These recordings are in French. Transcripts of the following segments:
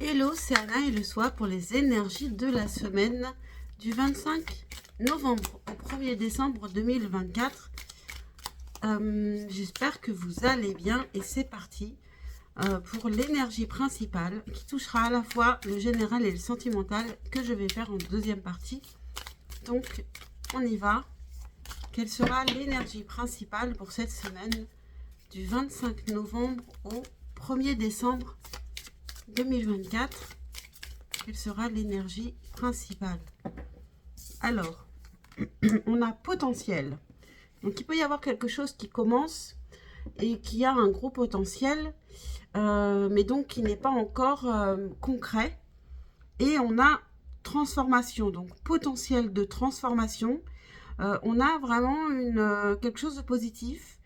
Hello, c'est Anna et le soir pour les énergies de la semaine du 25 novembre au 1er décembre 2024. J'espère que vous allez bien et c'est parti pour l'énergie principale qui touchera à la fois le général et le sentimental que je vais faire en deuxième partie. Donc, on y va. Quelle sera l'énergie principale pour cette semaine du 25 novembre au 1er décembre 2024? Quelle sera l'énergie principale? Alors, on a potentiel. Donc, il peut y avoir quelque chose qui commence et qui a un gros potentiel, mais donc qui n'est pas encore concret. Et on a transformation, donc potentiel de transformation. On a vraiment quelque chose de positif.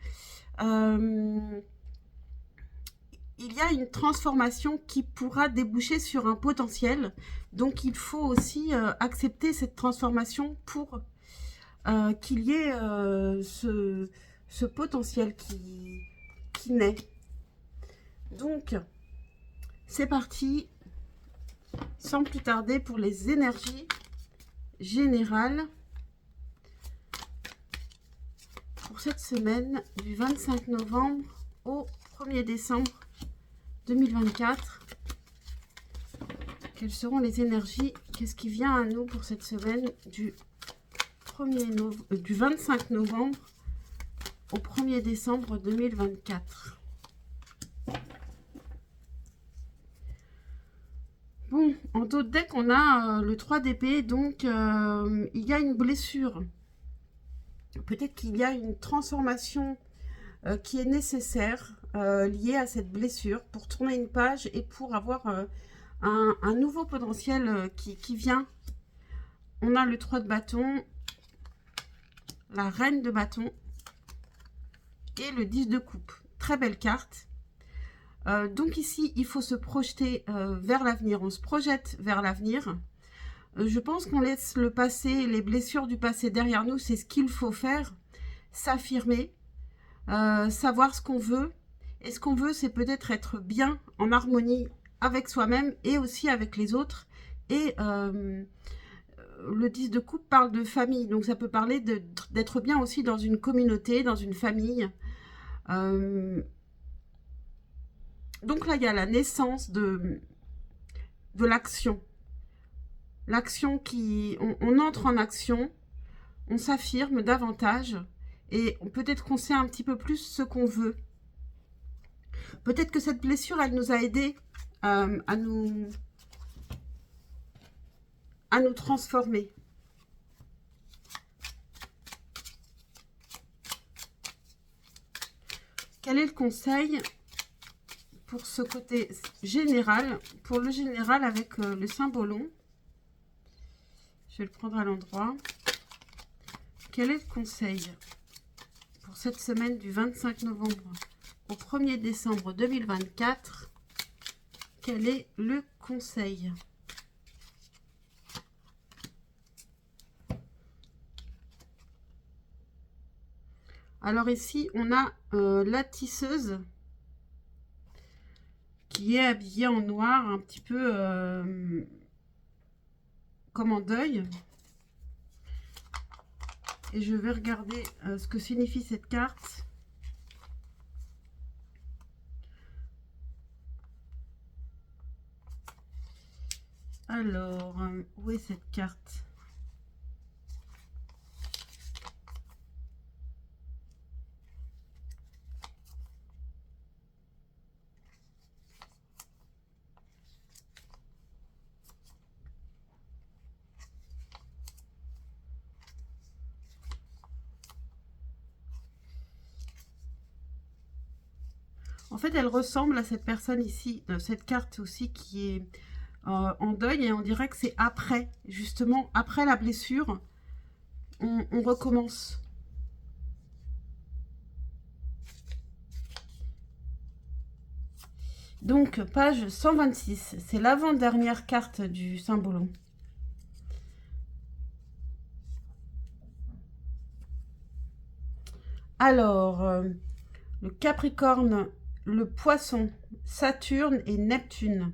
Il y a une transformation qui pourra déboucher sur un potentiel. Donc, il faut aussi accepter cette transformation pour qu'il y ait ce potentiel qui naît. Donc, c'est parti. Sans plus tarder pour les énergies générales pour cette semaine du 25 novembre au 1er décembre 2024. Quelles seront les énergies? Qu'est-ce qui vient à nous pour cette semaine du 25 novembre au 1er décembre 2024? Bon, en dos de deck, on a le 3 d'épée, donc il y a une blessure. Peut-être qu'il y a une transformation qui est nécessaire liée à cette blessure pour tourner une page et pour avoir un nouveau potentiel qui vient. On a le 3 de bâton, la reine de bâton et le 10 de coupe. Très belle carte. Donc ici, il faut se projeter vers l'avenir. On se projette vers l'avenir. Je pense qu'on laisse le passé, les blessures du passé derrière nous. C'est ce qu'il faut faire. S'affirmer, savoir ce qu'on veut. Et ce qu'on veut, c'est peut-être être bien, en harmonie avec soi-même et aussi avec les autres. Et le 10 de coupe parle de famille. Donc ça peut parler d'être bien aussi dans une communauté, dans une famille. Donc là, il y a la naissance de l'action. L'action on entre en action, on s'affirme davantage et peut-être qu'on sait un petit peu plus ce qu'on veut. Peut-être que cette blessure, elle nous a aidés à nous transformer. Quel est le conseil pour ce côté général, pour le général avec le symbolon? Je vais le prendre à l'endroit. Quel est le conseil pour cette semaine du 25 novembre au 1er décembre 2024? Quel est le conseil? Alors ici, on a la tisseuse qui est habillée en noir, un petit peu comme en deuil. Et je vais regarder ce que signifie cette carte. Alors, où est cette carte? En fait, elle ressemble à cette personne ici, cette carte aussi qui est en deuil, et on dirait que c'est après, justement, après la blessure, on recommence. Donc, page 126, c'est l'avant-dernière carte du symbolon. Alors, le Capricorne, le Poisson, Saturne et Neptune.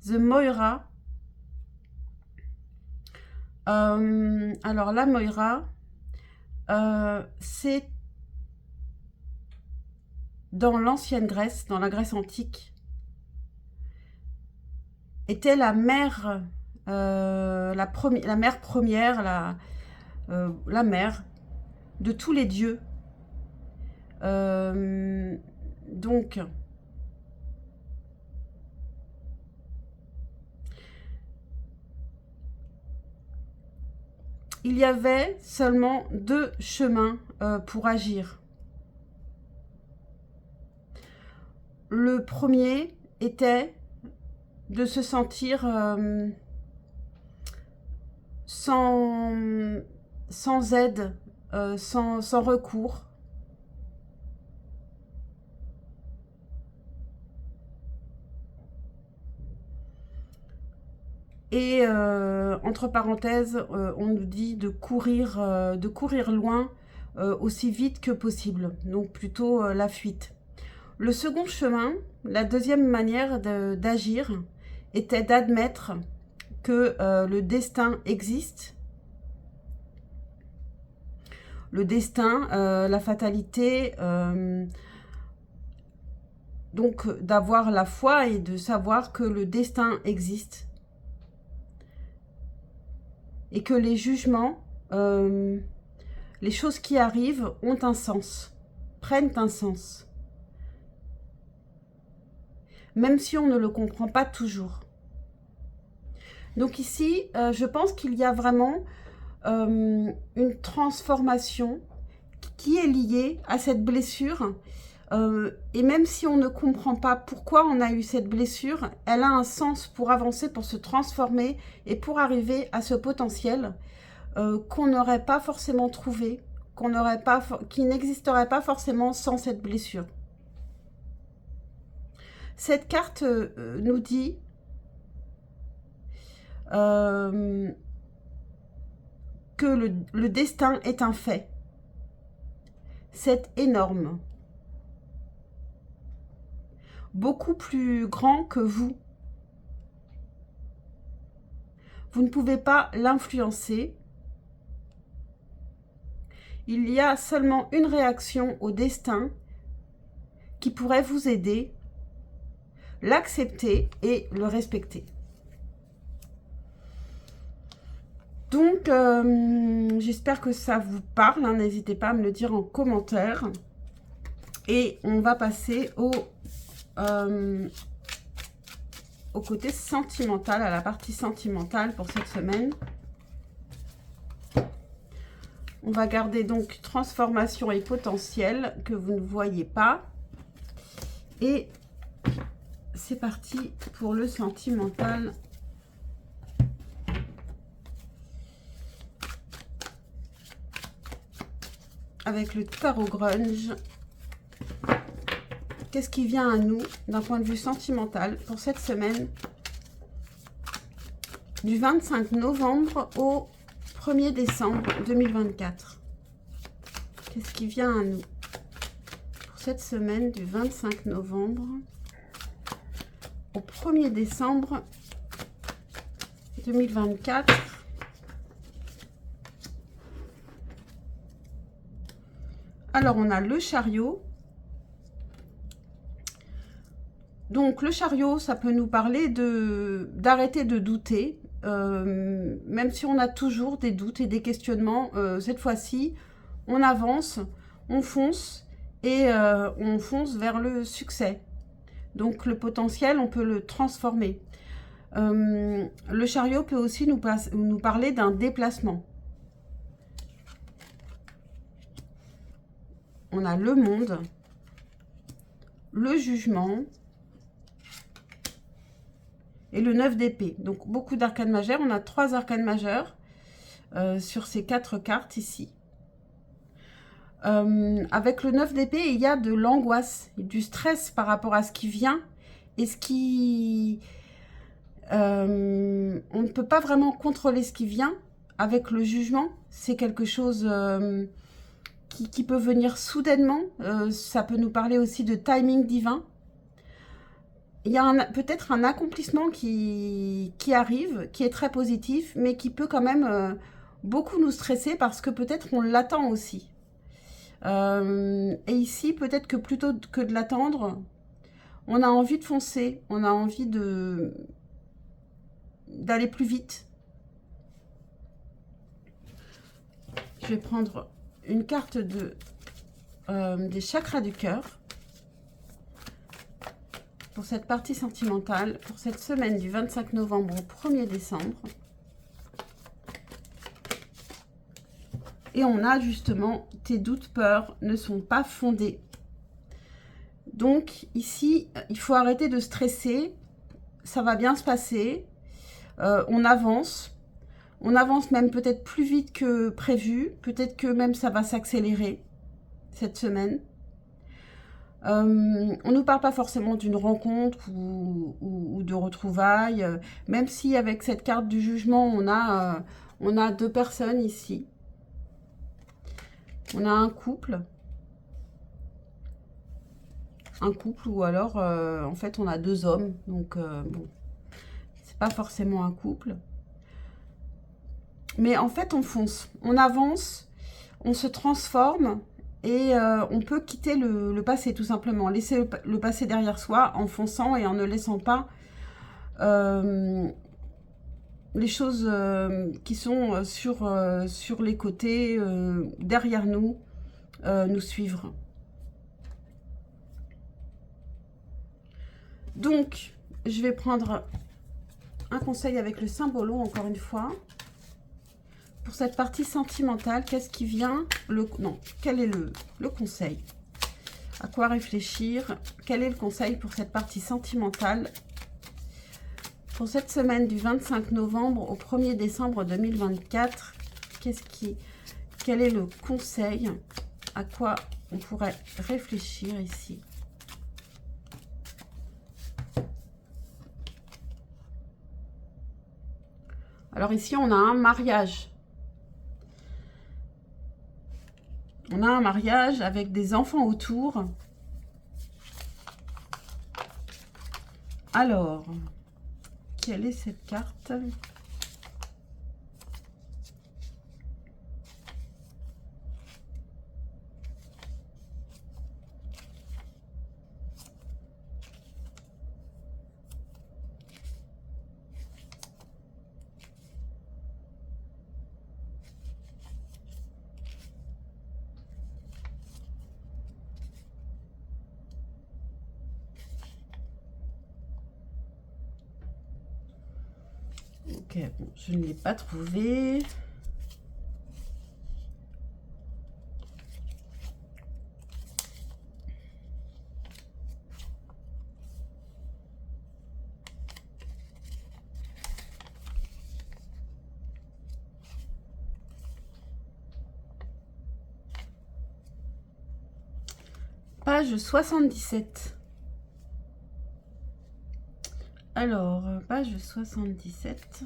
The Moira. Alors la Moira, c'est dans l'ancienne Grèce, dans la Grèce antique, était la mère, la mère première, la mère de tous les dieux. Donc, il y avait seulement 2 chemins pour agir. Le premier était de se sentir sans aide, sans recours. Et entre parenthèses, on nous dit de courir loin aussi vite que possible. Donc plutôt la fuite. Le second chemin, la deuxième manière d'agir, était d'admettre que le destin existe. Le destin, la fatalité, donc d'avoir la foi et de savoir que le destin existe. Et que les jugements, les choses qui arrivent ont un sens, prennent un sens. Même si on ne le comprend pas toujours. Donc ici, je pense qu'il y a vraiment une transformation qui est liée à cette blessure. Et même si on ne comprend pas pourquoi on a eu cette blessure, elle a un sens pour avancer, pour se transformer et pour arriver à ce potentiel qu'on n'aurait pas forcément trouvé, qui n'existerait pas forcément sans cette blessure. Cette carte nous dit que le destin est un fait. C'est énorme. Beaucoup plus grand que vous. Vous ne pouvez pas l'influencer. Il y a seulement une réaction au destin qui pourrait vous aider, l'accepter et le respecter. Donc, j'espère que ça vous parle. Hein, n'hésitez pas à me le dire en commentaire. Et on va passer au côté sentimental, à la partie sentimentale pour cette semaine. On va garder donc transformation et potentiel que vous ne voyez pas. Et c'est parti pour le sentimental. Avec le tarot grunge. Qu'est-ce qui vient à nous d'un point de vue sentimental pour cette semaine du 25 novembre au 1er décembre 2024? Qu'est-ce qui vient à nous pour cette semaine du 25 novembre au 1er décembre 2024? Alors, on a le chariot. Donc, le chariot, ça peut nous parler d'arrêter de douter, même si on a toujours des doutes et des questionnements. Cette fois-ci, on avance, on fonce et on fonce vers le succès. Donc, le potentiel, on peut le transformer. Le chariot peut aussi nous parler d'un déplacement. On a le monde, le jugement et le 9 d'épée. Donc, beaucoup d'arcanes majeures. On a 3 arcanes majeures sur ces 4 cartes ici. Avec le 9 d'épée, il y a de l'angoisse, du stress par rapport à ce qui vient et ce qui... on ne peut pas vraiment contrôler ce qui vient. Avec le jugement, c'est quelque chose qui peut venir soudainement. Ça peut nous parler aussi de timing divin. il y a peut-être un accomplissement qui arrive, qui est très positif, mais qui peut quand même beaucoup nous stresser parce que peut-être on l'attend aussi. Et ici, peut-être que plutôt que de l'attendre, on a envie de foncer, on a envie d'aller plus vite. Je vais prendre une carte des chakras du cœur pour cette partie sentimentale, pour cette semaine du 25 novembre au 1er décembre. Et on a justement, tes doutes, peurs ne sont pas fondés. Donc ici, il faut arrêter de stresser, ça va bien se passer, on avance même peut-être plus vite que prévu, peut-être que même ça va s'accélérer cette semaine. On ne nous parle pas forcément d'une rencontre ou de retrouvailles, même si avec cette carte du jugement, on a deux personnes ici. On a un couple ou alors en fait on a deux hommes, donc bon, c'est pas forcément un couple. Mais en fait on fonce, on avance, on se transforme. Et on peut quitter le passé, tout simplement. Laisser le passé derrière soi en fonçant et en ne laissant pas les choses qui sont sur les côtés, derrière nous, nous suivre. Donc, je vais prendre un conseil avec le symbolo, encore une fois. Pour cette partie sentimentale, qu'est-ce qui vient quel est le conseil? À quoi réfléchir? Quel est le conseil pour cette partie sentimentale? Pour cette semaine du 25 novembre au 1er décembre 2024, quel est le conseil? À quoi on pourrait réfléchir ici? Alors ici, on a un mariage. On a un mariage avec des enfants autour. Alors, quelle est cette carte? Ok, bon, je ne l'ai pas trouvé. Page 77. Alors, page 77.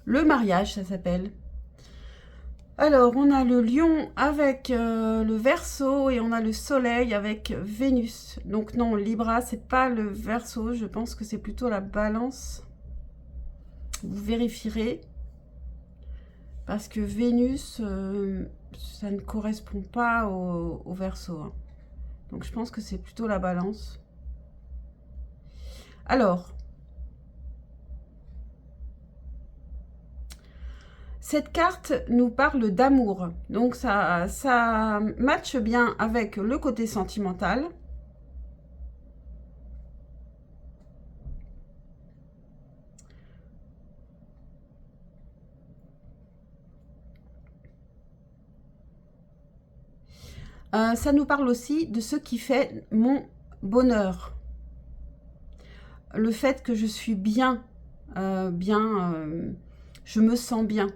Le mariage, ça s'appelle. Alors, on a le lion avec le Verseau et on a le soleil avec Vénus. Donc non, Libra, c'est pas le Verseau. Je pense que c'est plutôt la Balance. Vous vérifierez. Parce que Vénus, ça ne correspond pas au Verseau. Hein. Donc, je pense que c'est plutôt la Balance. Alors, cette carte nous parle d'amour. Donc, ça matche bien avec le côté sentimental. Ça nous parle aussi de ce qui fait mon bonheur. Le fait que je suis bien, je me sens bien.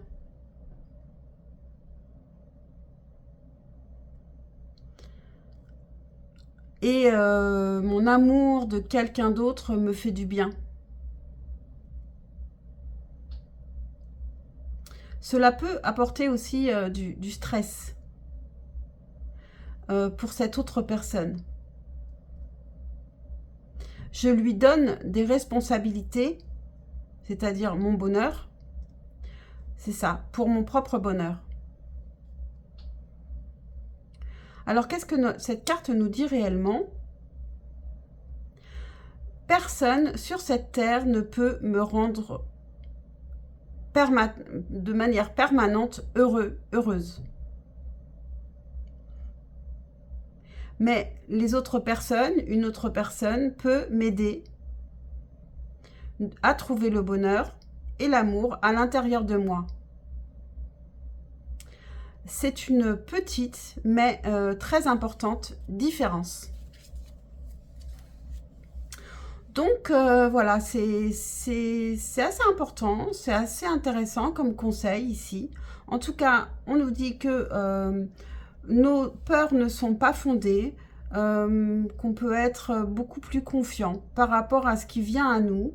Et mon amour de quelqu'un d'autre me fait du bien. Cela peut apporter aussi du stress pour cette autre personne. Je lui donne des responsabilités, c'est-à-dire mon bonheur. C'est ça, pour mon propre bonheur. Alors, qu'est-ce que cette carte nous dit réellement? Personne sur cette terre ne peut me rendre de manière permanente heureuse. Mais les autres personnes, une autre personne peut m'aider à trouver le bonheur et l'amour à l'intérieur de moi. C'est une petite mais très importante différence. Donc voilà, c'est assez important, c'est assez intéressant comme conseil ici. En tout cas, on nous dit que nos peurs ne sont pas fondées, qu'on peut être beaucoup plus confiant par rapport à ce qui vient à nous.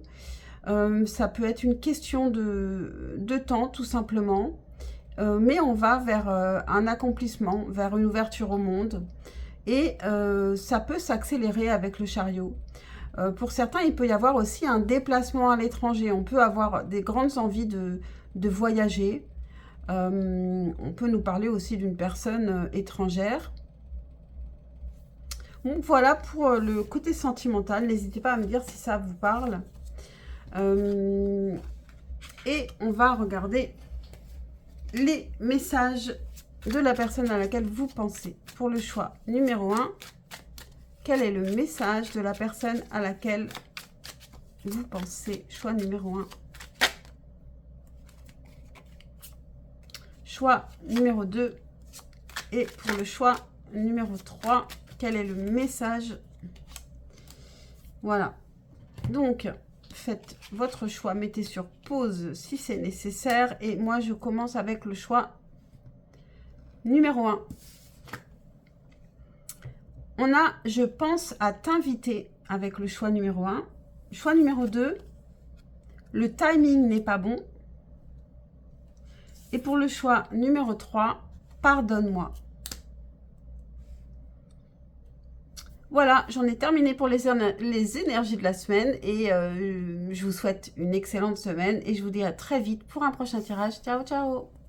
Ça peut être une question de temps tout simplement, mais on va vers un accomplissement, vers une ouverture au monde et ça peut s'accélérer avec le chariot. Pour certains, il peut y avoir aussi un déplacement à l'étranger. On peut avoir des grandes envies de voyager. On peut nous parler aussi d'une personne étrangère. Donc voilà pour le côté sentimental. N'hésitez pas à me dire si ça vous parle. Et on va regarder les messages de la personne à laquelle vous pensez. Pour le choix numéro 1, quel est le message de la personne à laquelle vous pensez? Choix numéro 1. Choix numéro 2. Et pour le choix numéro 3, quel est le message? Voilà. Donc, faites votre choix. Mettez sur pause si c'est nécessaire. Et moi, je commence avec le choix numéro 1. On a « Je pense à t'inviter » avec le choix numéro 1. Choix numéro 2, le timing n'est pas bon. Et pour le choix numéro 3, pardonne-moi. Voilà, j'en ai terminé pour les énergies de la semaine et je vous souhaite une excellente semaine et je vous dis à très vite pour un prochain tirage. Ciao, ciao!